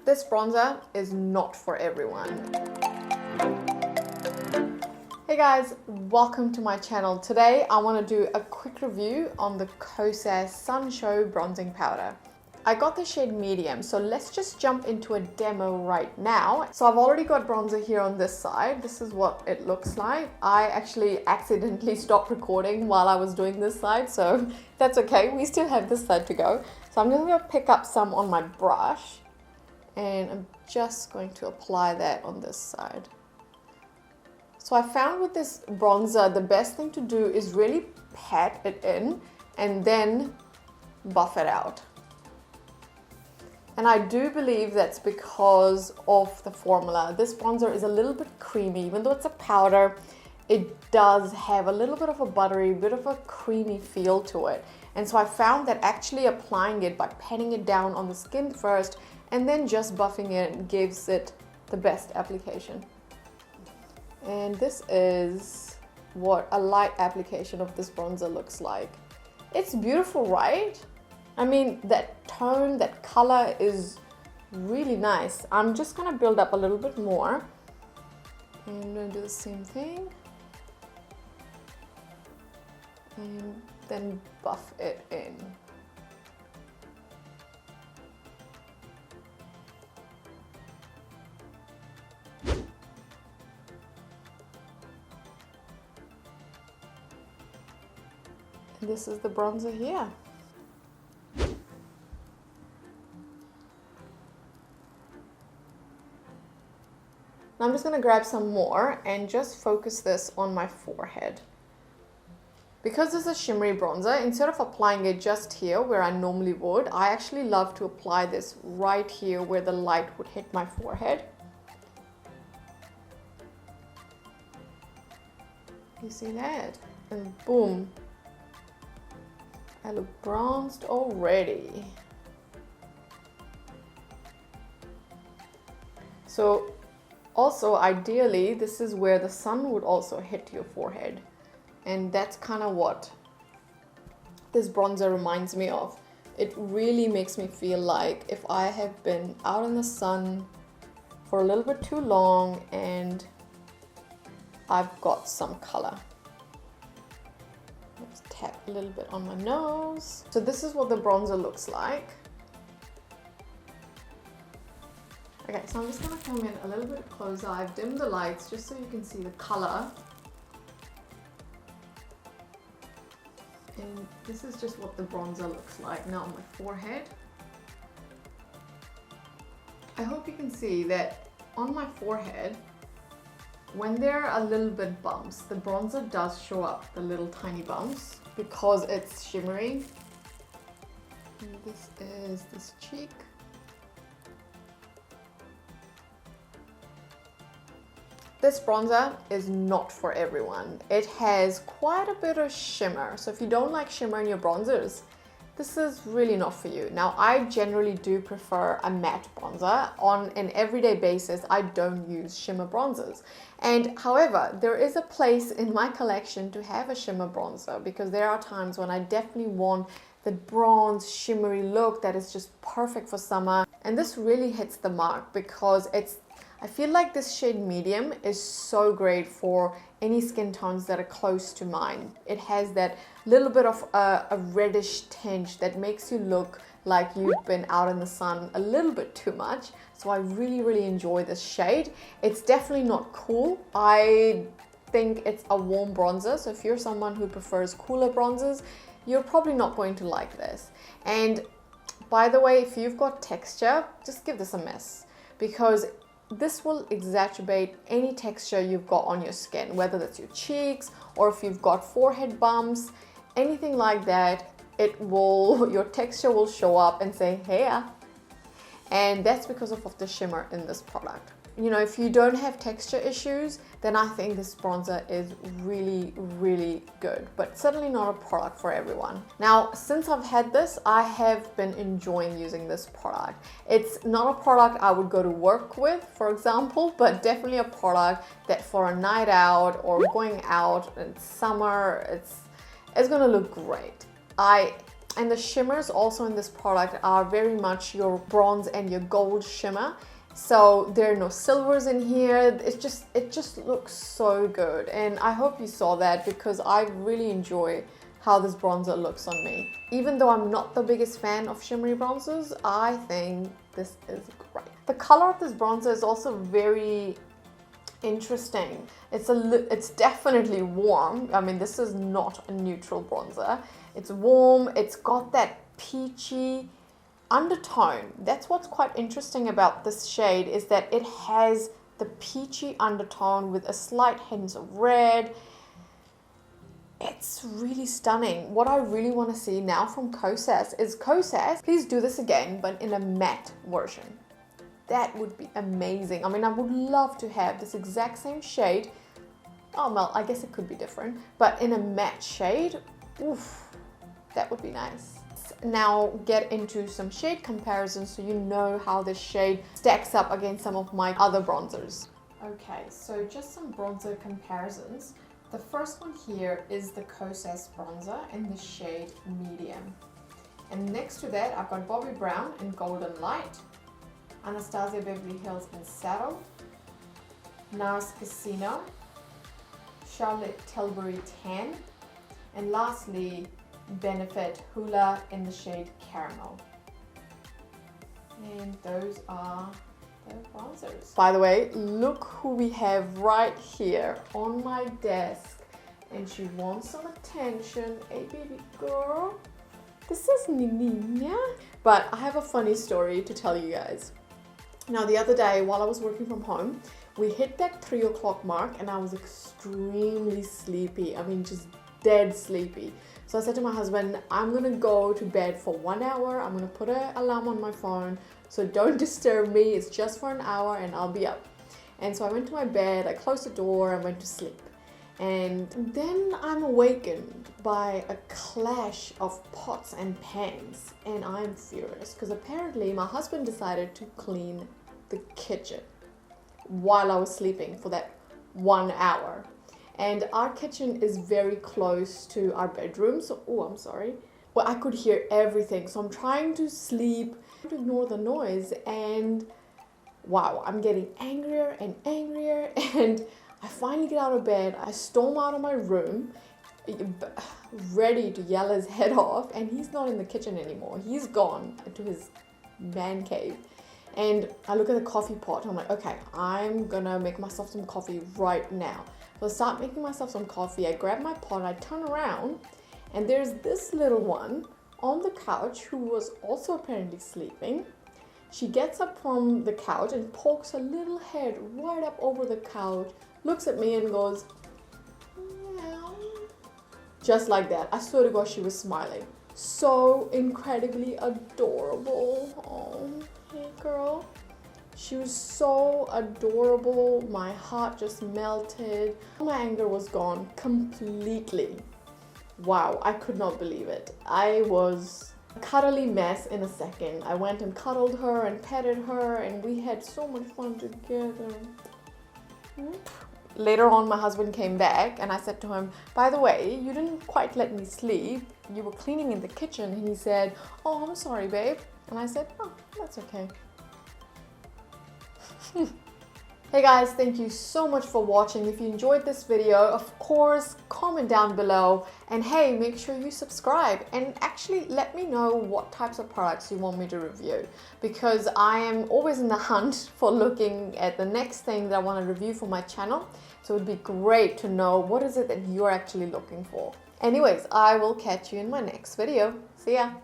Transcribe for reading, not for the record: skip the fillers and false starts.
This bronzer is not for everyone. Hey guys, welcome to my channel. Today I want to do a quick review on the Kosas Sun Show Bronzing Powder. I got the shade medium, so let's just jump into a demo right now. So I've already got bronzer here on this side. This is what it looks like. I actually accidentally stopped recording while I was doing this side, so that's okay. We still have this side to go. So I'm just going to pick up some on my brush and I'm just going to apply that on this side. So I found with this bronzer, the best thing to do is really pat it in and then buff it out. And I do believe that's because of the formula. This bronzer is a little bit creamy. Even though it's a powder, it does have a little bit of a buttery, bit of a creamy feel to it. And so I found that actually applying it by patting it down on the skin first and then just buffing it gives it the best application. And this is what a light application of this bronzer looks like. It's beautiful, right? I mean, that tone, that color is really nice. I'm just gonna build up a little bit more. And I'm gonna do the same thing. And then buff it in. And this is the bronzer here. Now I'm just going to grab some more and just focus this on my forehead. Because this is a shimmery bronzer, instead of applying it just here where I normally would, I actually love to apply this right here where the light would hit my forehead. You see that? And boom, I look bronzed already. So also, ideally, this is where the sun would also hit your forehead. And that's kind of what this bronzer reminds me of. It really makes me feel like if I have been out in the sun for a little bit too long and I've got some color. Let's tap a little bit on my nose. So this is what the bronzer looks like. Okay, so I'm just going to come in a little bit closer. I've dimmed the lights just so you can see the color. And this is just what the bronzer looks like now on my forehead. I hope you can see that on my forehead, when there are a little bit bumps, the bronzer does show up the little tiny bumps because it's shimmery. And this is this cheek. This bronzer is not for everyone. It has quite a bit of shimmer. So if you don't like shimmer in your bronzers, this is really not for you. Now, I generally do prefer a matte bronzer. On an everyday basis, I don't use shimmer bronzers. And however, there is a place in my collection to have a shimmer bronzer because there are times when I definitely want the bronze shimmery look that is just perfect for summer. And this really hits the mark because I feel like this shade medium is so great for any skin tones that are close to mine. It has that little bit of a reddish tinge that makes you look like you've been out in the sun a little bit too much. So I really, really enjoy this shade. It's definitely not cool. I think it's a warm bronzer. So if you're someone who prefers cooler bronzers, you're probably not going to like this. And by the way, if you've got texture, just give this a miss because this will exacerbate any texture you've got on your skin, whether that's your cheeks or if you've got forehead bumps, anything like that, your texture will show up and say, hey. And that's because of the shimmer in this product. You know, if you don't have texture issues, then I think this bronzer is really, really good, but certainly not a product for everyone. Now, since I've had this, I have been enjoying using this product. It's not a product I would go to work with, for example, but definitely a product that for a night out or going out in summer, it's gonna look great. I And the shimmers also in this product are very much your bronze and your gold shimmer. So there are no silvers in here. It just looks so good. And I hope you saw that because I really enjoy how this bronzer looks on me. Even though I'm not the biggest fan of shimmery bronzers, I think this is great. The color of this bronzer is also very interesting. It's definitely warm. I mean, this is not a neutral bronzer. It's warm. It's got that peachy undertone. That's what's quite interesting about this shade, is that it has the peachy undertone with a slight hint of red. It's really stunning. What I really want to see now from Kosas is Kosas, please do this again, but in a matte version. That would be amazing. I mean, I would love to have this exact same shade. Oh, well, I guess it could be different, but in a matte shade, oof, that would be nice. Now get into some shade comparisons so you know how this shade stacks up against some of my other bronzers. Okay, so just some bronzer comparisons. The first one here is the Kosas Bronzer in the shade Medium. And next to that, I've got Bobbi Brown in Golden Light, Anastasia Beverly Hills in Saddle, NARS Casino, Charlotte Tilbury Tan, and lastly, Benefit Hula in the shade Caramel. And those are the bronzers. By the way, look who we have right here on my desk. And she wants some attention. Hey, baby girl. This is Nina. But I have a funny story to tell you guys. Now, the other day while I was working from home, we hit that 3 o'clock mark and I was extremely sleepy. I mean, just dead sleepy. So I said to my husband, I'm gonna go to bed for 1 hour. I'm gonna put an alarm on my phone, so don't disturb me. It's just for an hour and I'll be up. And so I went to my bed, I closed the door, and went to sleep. And then I'm awakened by a clash of pots and pans, and I'm furious because apparently my husband decided to clean the kitchen while I was sleeping for that 1 hour. And our kitchen is very close to our bedroom, so, oh, I'm sorry. Well, I could hear everything, so I'm trying to sleep, to ignore the noise, and wow, I'm getting angrier and angrier, and I finally get out of bed. I storm out of my room, ready to yell his head off, and he's not in the kitchen anymore. He's gone to his man cave. And I look at the coffee pot, and I'm like, okay, I'm gonna make myself some coffee right now. So I start making myself some coffee. I grab my pot, I turn around, and there's this little one on the couch who was also apparently sleeping. She gets up from the couch and pokes her little head right up over the couch, looks at me and goes, meow. Just like that. I swear to God, she was smiling. So incredibly adorable. Oh, hey girl. She was so adorable. My heart just melted. My anger was gone completely. Wow, I could not believe it. I was a cuddly mess in a second. I went and cuddled her and petted her, and we had so much fun together. Later on, my husband came back and I said to him, by the way, you didn't quite let me sleep. You were cleaning in the kitchen. And he said, oh, I'm sorry, babe. And I said, oh, that's okay. Hey guys, thank you so much for watching. If you enjoyed this video, of course, comment down below, and hey, make sure you subscribe and actually let me know what types of products you want me to review, because I am always in the hunt for looking at the next thing that I want to review for my channel. So it would be great to know what is it that you're actually looking for. Anyways, I will catch you in my next video. See ya!